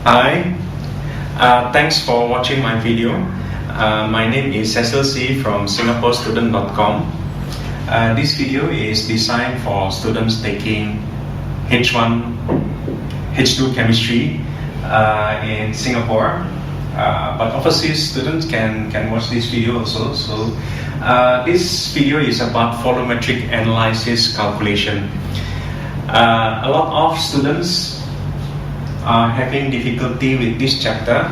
Hi, thanks for watching my video. My name is Cecil C from singaporestudent.com. This video is designed for students taking H1, H2 chemistry in Singapore. But overseas students can watch this video also. So this video is about volumetric analysis calculation. A lot of students are having difficulty with this chapter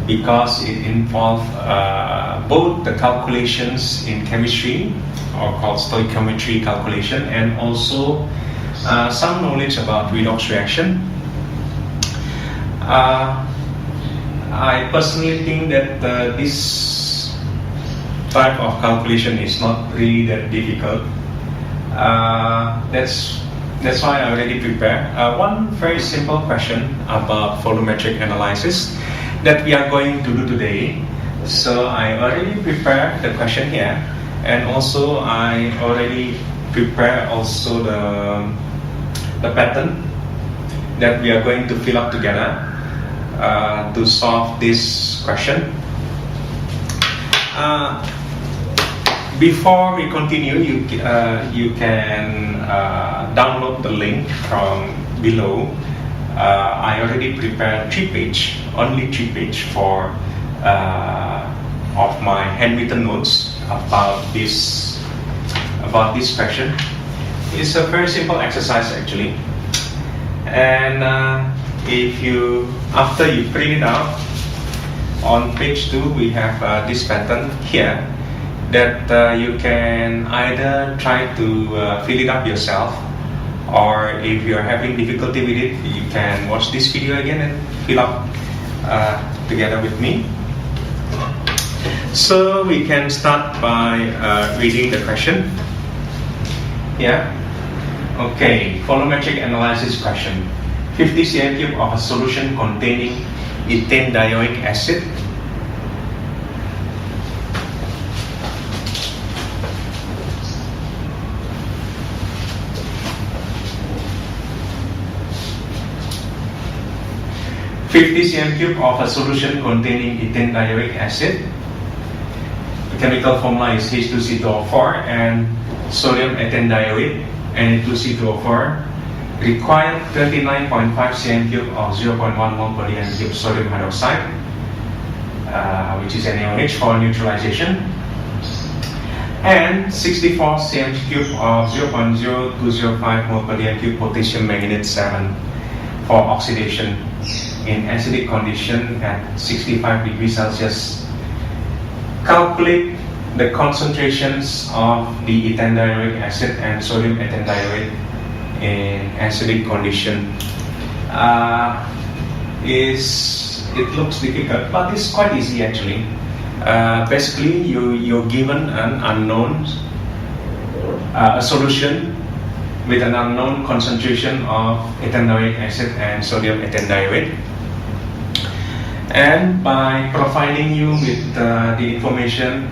because it involves both the calculations in chemistry, or called stoichiometry calculation, and also some knowledge about redox reaction. I personally think that this type of calculation is not really that difficult. That's why I already prepared one very simple question about volumetric analysis that we are going to do today. So I already prepared the question here, and also I already prepared also the pattern that we are going to fill up together to solve this question. Before we continue, you can download the link from below. I already prepared only three page for of my handwritten notes about this question. It's a very simple exercise actually, and after you print it out, on page 2 we have this pattern here that you can either try to fill it up yourself, or if you're having difficulty with it, you can watch this video again and fill up together with me. So we can start by reading the question. Yeah. Okay, volumetric analysis question. 50 cm³ of a solution containing ethane dioic acid . 50 cm³ of a solution containing ethane dioic acid. The chemical formula is H2C2O4 and sodium ethane diorite, Na2C2O4. Required 39.5 cm³ of 0.1 mol per dm³ sodium hydroxide, which is NaOH for neutralization, and 64 cm³ of 0.0205 mol per dm³ potassium manganate 7 for oxidation in acidic condition at 65 degrees Celsius. Calculate the concentrations of the ethane dioic acid and sodium ethane diorite in acidic condition. It looks difficult, but it's quite easy actually. Basically, you're given an unknown, a solution with an unknown concentration of ethane dioic acid and sodium ethane diorite, and by providing you with the information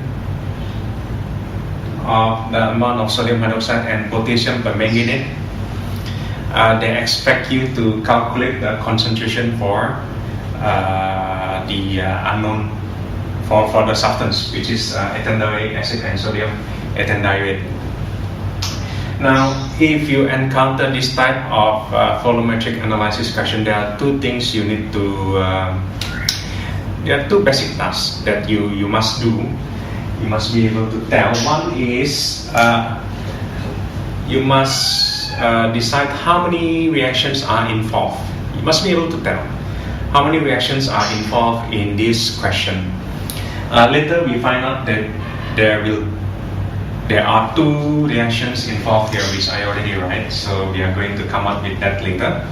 of the amount of sodium hydroxide and potassium permanganate, they expect you to calculate the concentration for the unknown for the substance, which is ethane dioic acid and sodium ethane diorite. Now, if you encounter this type of volumetric analysis question, there are two things you need to. There are two basic tasks that you must do. You must be able to tell. One is you must decide how many reactions are involved. You must be able to tell how many reactions are involved in this question. Later we find out that there are two reactions involved here, which I already write, so we are going to come up with that later.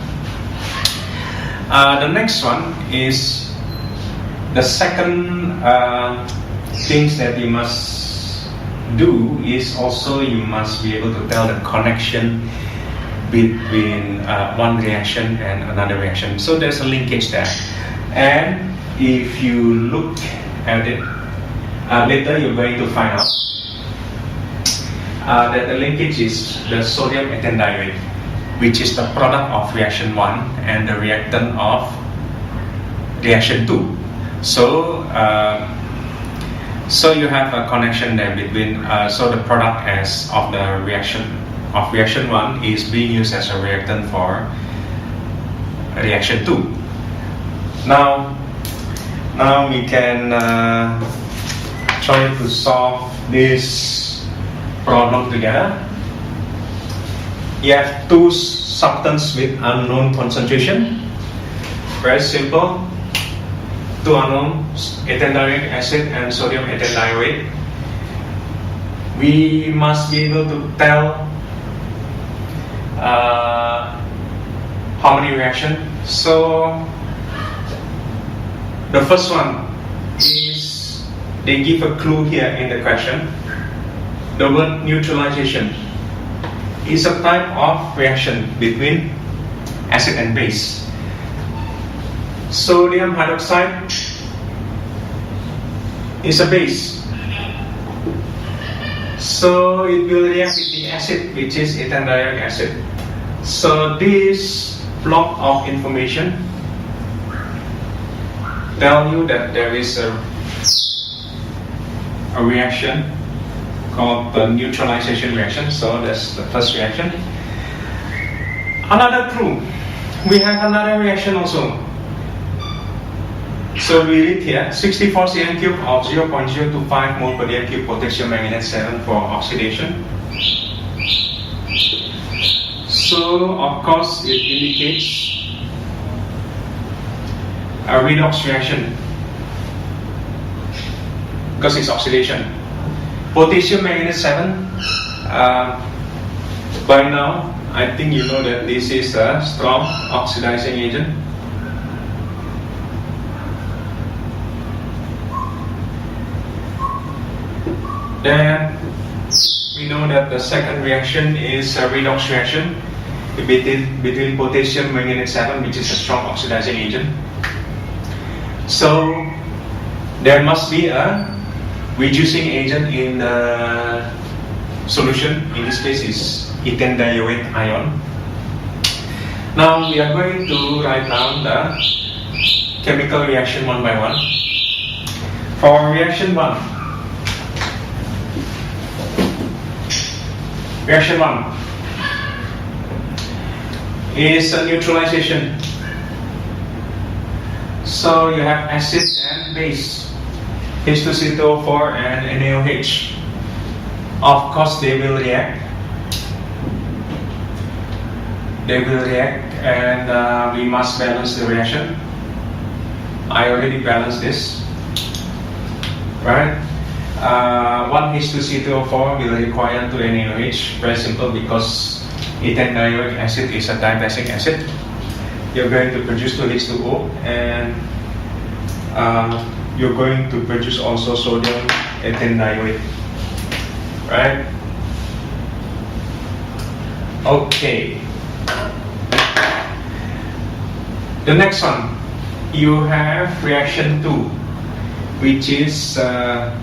The next one is the second things that you must do is also you must be able to tell the connection between one reaction and another reaction. So there's a linkage there, and if you look at it later, you're going to find out that the linkage is the sodium ethane diorite, which is the product of reaction 1 and the reactant of reaction 2. So you have a connection there between, so the product as of the reaction 1 is being used as a reactant for reaction 2. Now we can try to solve this problem together. You have two substances with unknown concentration. Very simple. Two unknowns, ethane acid and sodium ethane. We must be able to tell how many reactions. So the first one is, they give a clue here in the question. The word neutralization is a type of reaction between acid and base. Sodium hydroxide is a base, so it will react with the acid, which is ethane acid. So this block of information tell you that there is a reaction called the neutralization reaction. So that's the first reaction. Another clue, we have another reaction also. So we read here 64 cm cube of 0.025 mole per dm cube potassium manganate 7 for oxidation. So of course it indicates a redox reaction because it's oxidation. Potassium manganate 7, by now I think you know that this is a strong oxidizing agent. Then we know that the second reaction is a redox reaction between potassium manganate 7, which is a strong oxidizing agent. So there must be a reducing agent in the solution. In this case is ethane dioate ion. Now we are going to write down the chemical reaction one by one. For reaction 1, reaction 1 is a neutralization. So you have acid and base, H2CO4 and NaOH. Of course they will react. And we must balance the reaction. I already balanced this, right? 1 H2CO4 will require 2 NaOH. Very simple, because ethane dioic acid is a diabasic acid. You're going to produce 2 H2O, and you're going to produce also sodium ethane dioate, right? Okay. The next one, you have reaction 2, which is a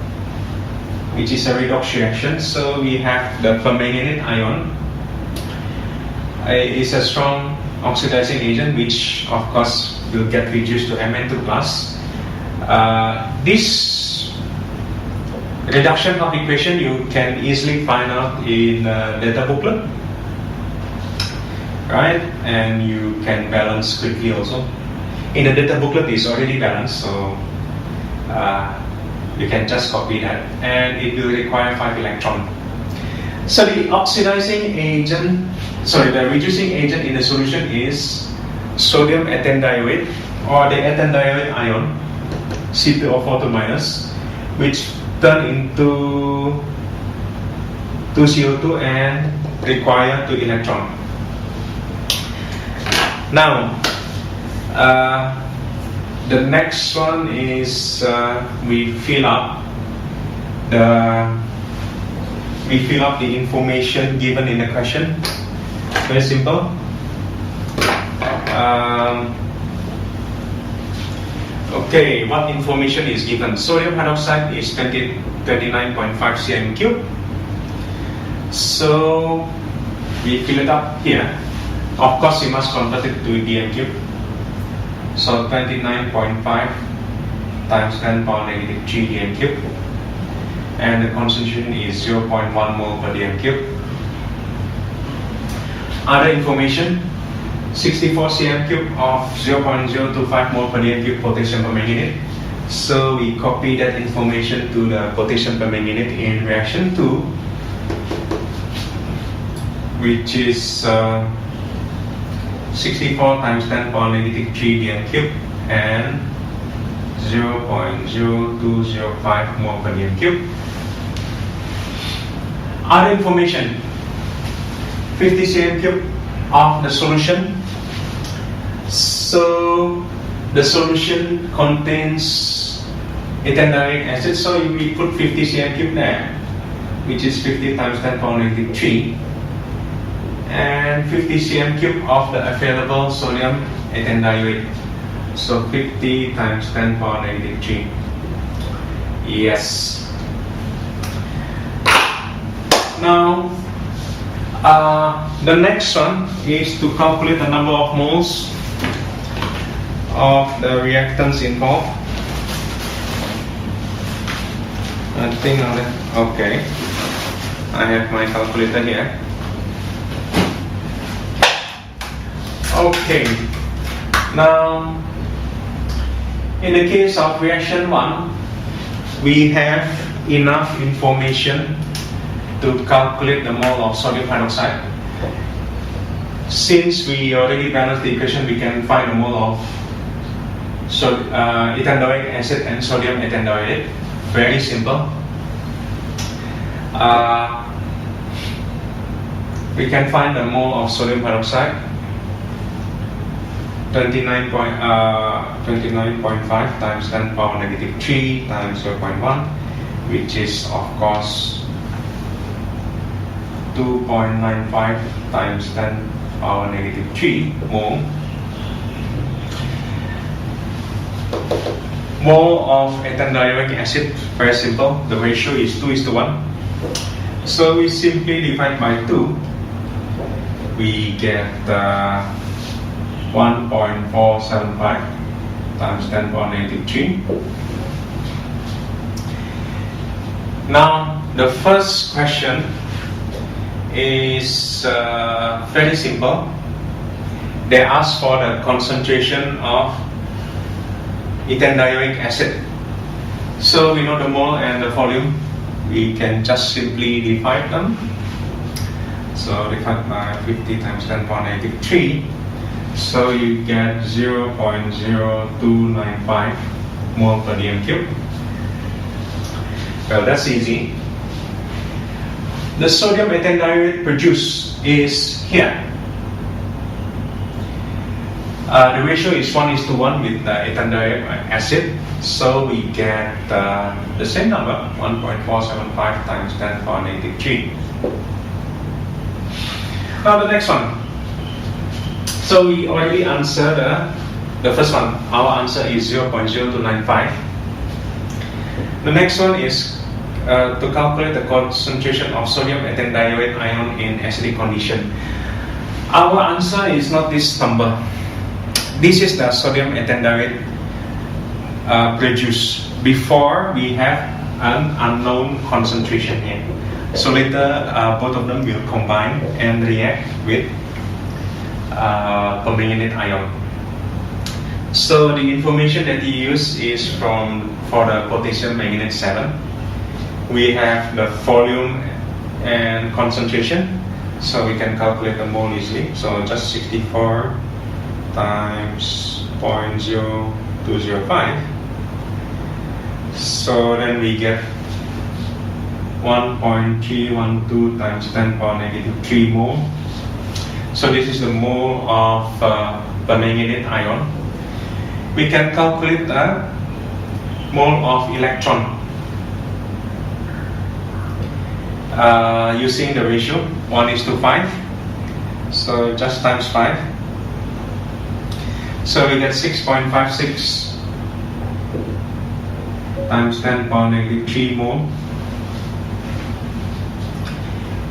redox reaction. So we have the permanganate ion. It's a strong oxidizing agent, which of course will get reduced to Mn2+. This reduction of equation you can easily find out in the data booklet, right? And you can balance quickly also. In the data booklet is already balanced, so you can just copy that, and it will require 5 electrons. So the oxidizing agent, the reducing agent in the solution is sodium ethane dioate, or the ethane dioate ion, C2O4 which turn into 2CO2 and require 2 electrons. Now, the next one is we fill up the information given in the question. Very simple. Okay, what information is given? Sodium hydroxide is 29.5 cm cube. So we fill it up here. Of course, you must convert it to dm cube. So 29.5 times 10 power negative 3 dm cube, and the concentration is 0.1 mole per dm cube. Other information: 64 cm cube of 0.025 mole per dm cube potassium permanganate. So we copy that information to the potassium permanganate in reaction 2, which is 64 times 10 power negative 3 dm cube and 0.0205 mole per dm cube. Other information: 50 cm cube of the solution. So the solution contains ethanedioric acid, so we put 50 cm cube there, which is 50 times 10 power negative 3, and 50 cm cube of the available sodium ethanediorate. So 50 times 10 power negative 3. Yes. Now, the next one is to calculate the number of moles of the reactants involved. I think okay, I have my calculator here. Okay, now in the case of reaction 1, we have enough information to calculate the mole of sodium hydroxide. Since we already balanced the equation, we can find the mole of ethanedioric acid and sodium ethanediorate. Very simple. We can find the mole of sodium hydroxide, 29.5 times 10 power negative 3 times 0.1, which is of course 2.95 times 10 power negative 3 mole. Mole of ethanedioric acid, very simple. The ratio is 2:1. So we simply divide by 2. We get 1.475 times 10 power negative 3. Now, the first question is very simple. They ask for the concentration of ethanedioric acid. So we know the mole and the volume. We can just simply divide them. So divide by 50 times 10 power negative 3. So you get 0.0295 mole per dm cube. Well, that's easy. The sodium ethanediorate produced is here. The ratio is 1:1 with the ethanedioric acid, so we get the same number, 1.475 times 10 power negative 3. Now the next one. So we already answered the first one. Our answer is 0.0295. The next one is to calculate the concentration of sodium ethanediorate ion in acidic condition. Our answer is not this number. This is the sodium ethanediorate produced before we have an unknown concentration here. So later both of them will combine and react with permanganate ion. So the information that you use is for the potassium manganate 7. We have the volume and concentration, so we can calculate the mole easily. So just 64 times 0.0205. So then we get 1.312 times 10 power negative 3 mole. So this is the mole of permanganate ion. We can calculate the mole of electron using the ratio 1:5. So just times 5. So we get 6.56 times 10 power negative 3 mole.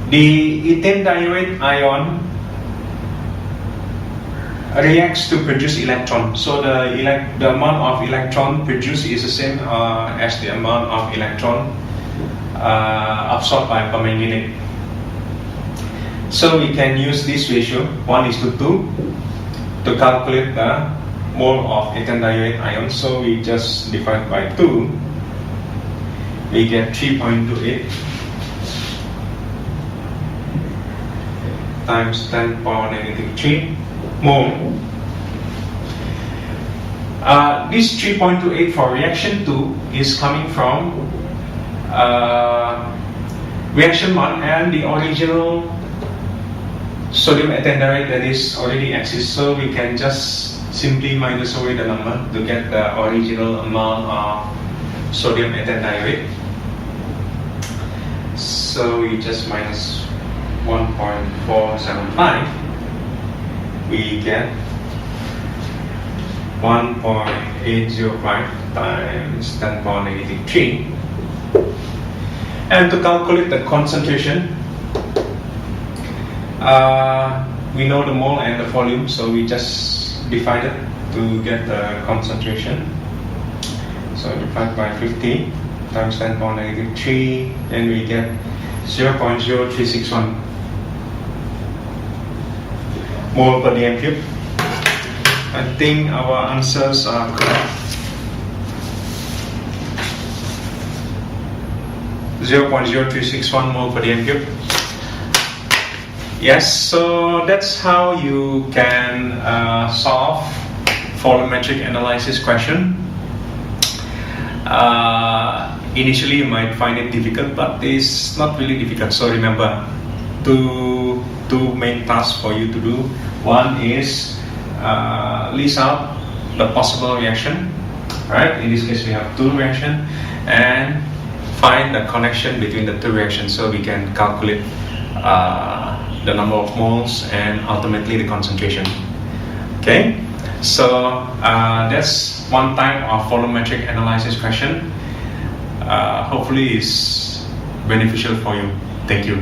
The ethanediorate ion reacts to produce electron. So the amount of electron produced is the same as the amount of electron absorbed by permanganate. So we can use this ratio 1:2 to calculate the mole of ethane dioate ion. So we just divide by 2. We get 3.28 times 10 power negative 3 mole. This 3.28 for reaction 2 is coming from reaction 1 and the original sodium ethane dioate that is already exists. So we can just simply minus away the number to get the original amount of sodium ethane dioate. So we just minus 1.475. We get 1.805 times 10 power negative 3. And to calculate the concentration, we know the mole and the volume, so we just divide it to get the concentration. So divide by 50 times 10 power negative 3, and we get 0.0361 mole per dm cube. I think our answers are correct. 0.0361 mole per dm cube. Yes, so that's how you can solve volumetric analysis question. Initially you might find it difficult, but it's not really difficult. So remember, two main tasks for you to do. One is list out the possible reaction, right? In this case we have 2 reactions, and find the connection between the 2 reactions so we can calculate the number of moles and ultimately the concentration. Okay, so that's one type of volumetric analysis question. Hopefully it's beneficial for you. Thank you.